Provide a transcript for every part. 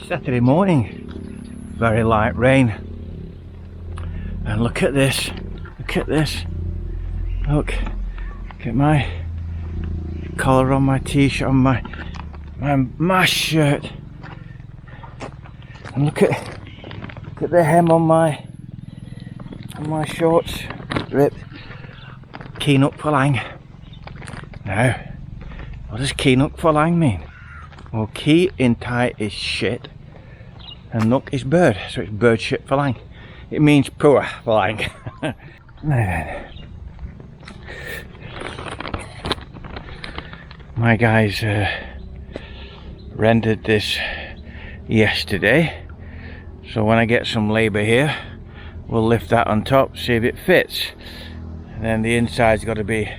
Saturday morning, very light rain, and look at this, look at my collar on my t-shirt, on my mask shirt, and look at the hem on my shorts, ripped. Kee Nock Farang. Now, what does Kee Nock Farang mean? Well, Kee in Thai is shit, and Nock is bird, so it's bird shit Farang. It means poor Farang. Now then, my guys rendered this yesterday, so when I get some labour here, we'll lift that on top, see if it fits. And then the inside's got to be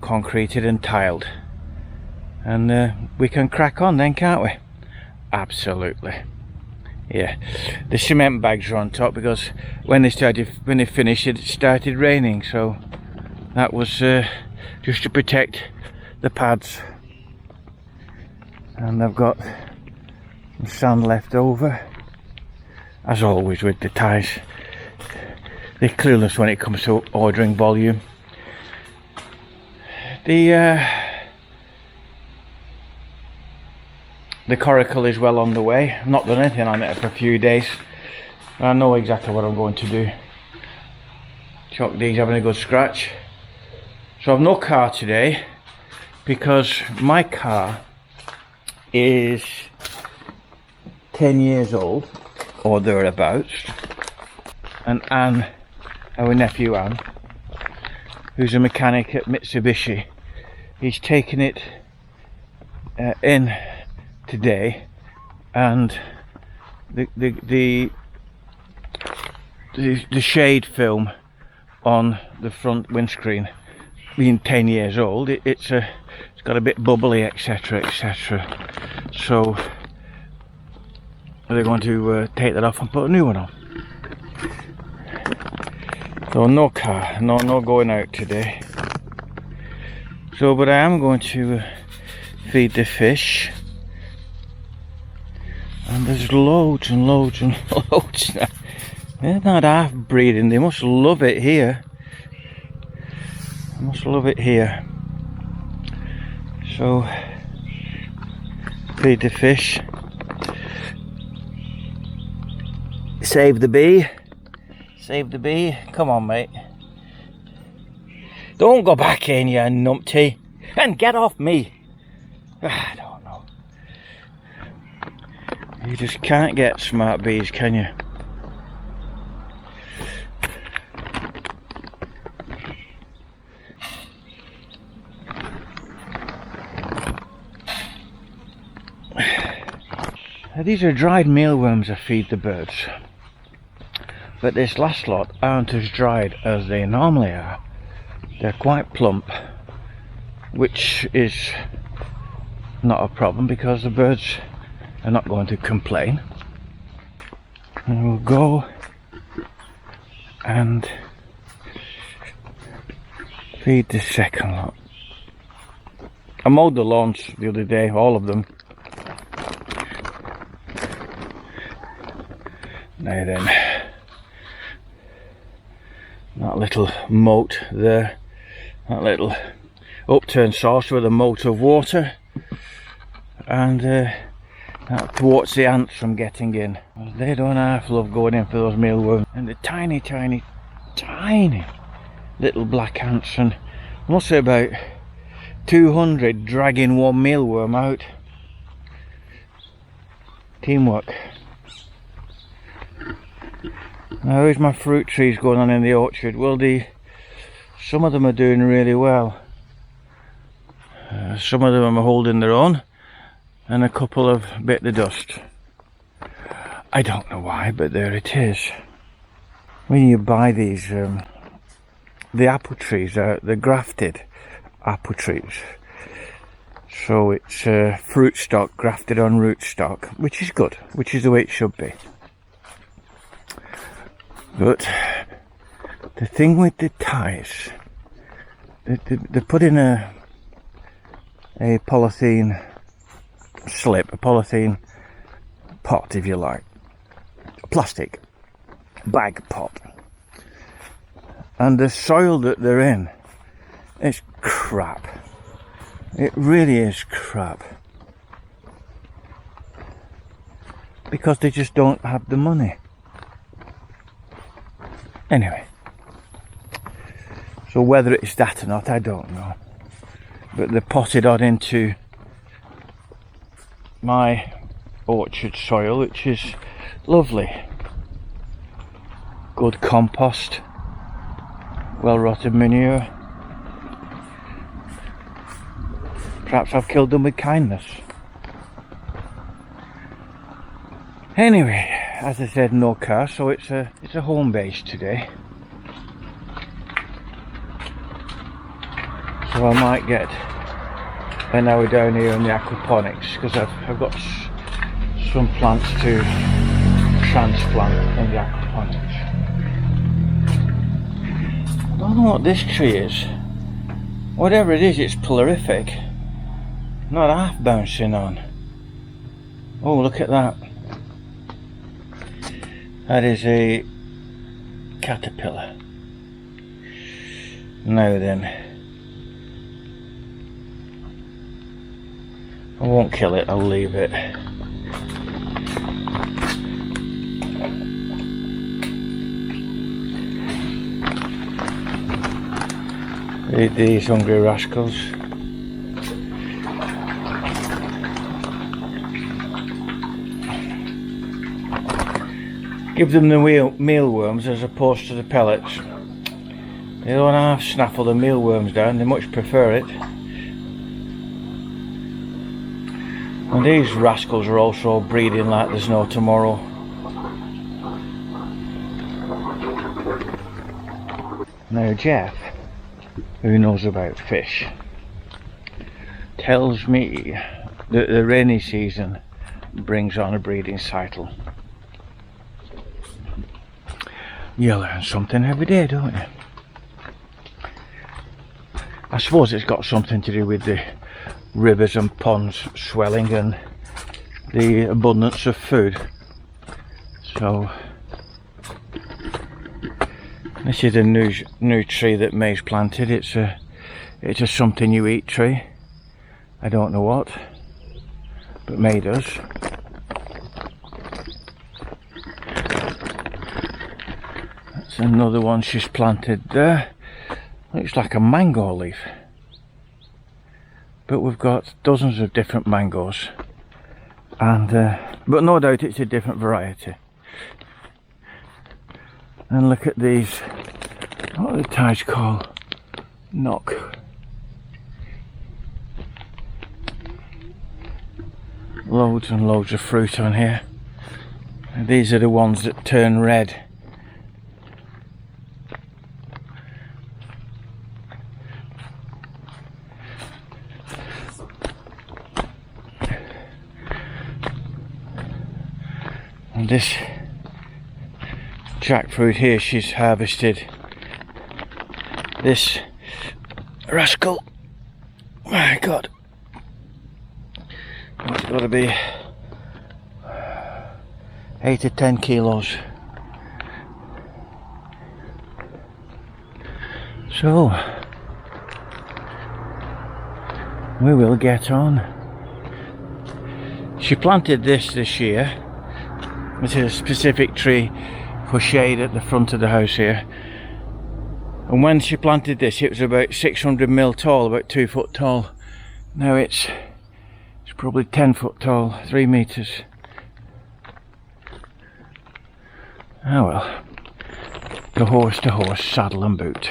concreted and tiled, and we can crack on then, can't we? Absolutely. Yeah, the cement bags are on top because when they finished it started raining, so that was just to protect the pads. And I've got some sand left over, as always with the ties. They're clueless when it comes to ordering volume. The coracle is well on the way. I've not done anything on it for a few days. I know exactly what I'm going to do. Chuck D's having a good scratch. So I've no car today because my car is 10 years old or thereabouts, and Anne, our nephew Anne, who's a mechanic at Mitsubishi, he's taken it in today, and the shade film on the front windscreen, being 10 years old, it's got a bit bubbly, etc, etc. So they're going to take that off and put a new one on. So no car, no going out today. So, but I am going to feed the fish. And there's loads and loads and loads now. They're not half breeding, they must love it here. They must love it here. So, feed the fish. Save the bee. Save the bee. Come on, mate. Don't go back in, you numpty. And get off me. I don't know. You just can't get smart bees, can you? These are dried mealworms I feed the birds. But this last lot aren't as dried as they normally are. They're quite plump, which is not a problem because the birds are not going to complain. And we'll go and feed the second lot. I mowed the lawns the other day, all of them. Now then, that little moat there, that little upturned saucer with a moat of water, and that thwarts the ants from getting in. They don't half love going in for those mealworms. And the tiny, tiny, tiny little black ants, and I must say about 200 dragging one mealworm out. Teamwork. Now, here's my fruit trees going on in the orchard. Well, some of them are doing really well. Some of them are holding their own, and a couple have bit the dust. I don't know why, but there it is. When you buy these, the apple trees are the grafted apple trees. So it's fruit stock grafted on root stock, which is good, which is the way it should be. But the thing with the ties, they put in a polythene slip, a polythene pot, if you like, a plastic bag pot, and the soil that they're in is crap. It really is crap, because they just don't have the money. Anyway, so whether it's that or not, I don't know, but they're potted on into my orchard soil, which is lovely. Good compost, well rotted manure. Perhaps I've killed them with kindness. Anyway, as I said, no car, so it's a home base today. So I might get an hour down here in the aquaponics, because I've got some plants to transplant in the aquaponics. I don't know what this tree is. Whatever it is, it's prolific. Not half bouncing on. Oh, look at that. That is a caterpillar. Now then, I won't kill it, I'll leave it. Eat these hungry rascals. Give them the mealworms as opposed to the pellets. They don't half snaffle the mealworms down, they much prefer it. And these rascals are also breeding like there's no tomorrow. Now Jeff, who knows about fish, tells me that the rainy season brings on a breeding cycle. You learn something every day, don't you? I suppose it's got something to do with the rivers and ponds swelling and the abundance of food. So this is a new tree that May's planted. It's a something you eat tree. I don't know what, but May does. That's another one she's planted there. Looks like a mango leaf. But we've got dozens of different mangoes, and but no doubt it's a different variety. And look at these, what are the types called? Nock. Loads and loads of fruit on here. And these are the ones that turn red. And this jackfruit here, she's harvested this rascal. My God, it's got to be 8 to 10 kilos. So we will get on. She planted this year. It's a specific tree for shade at the front of the house here, and when she planted this it was about 600 mil tall, about 2 foot tall. Now it's probably 10 foot tall, 3 meters. Oh well, the horse to horse, saddle and boot.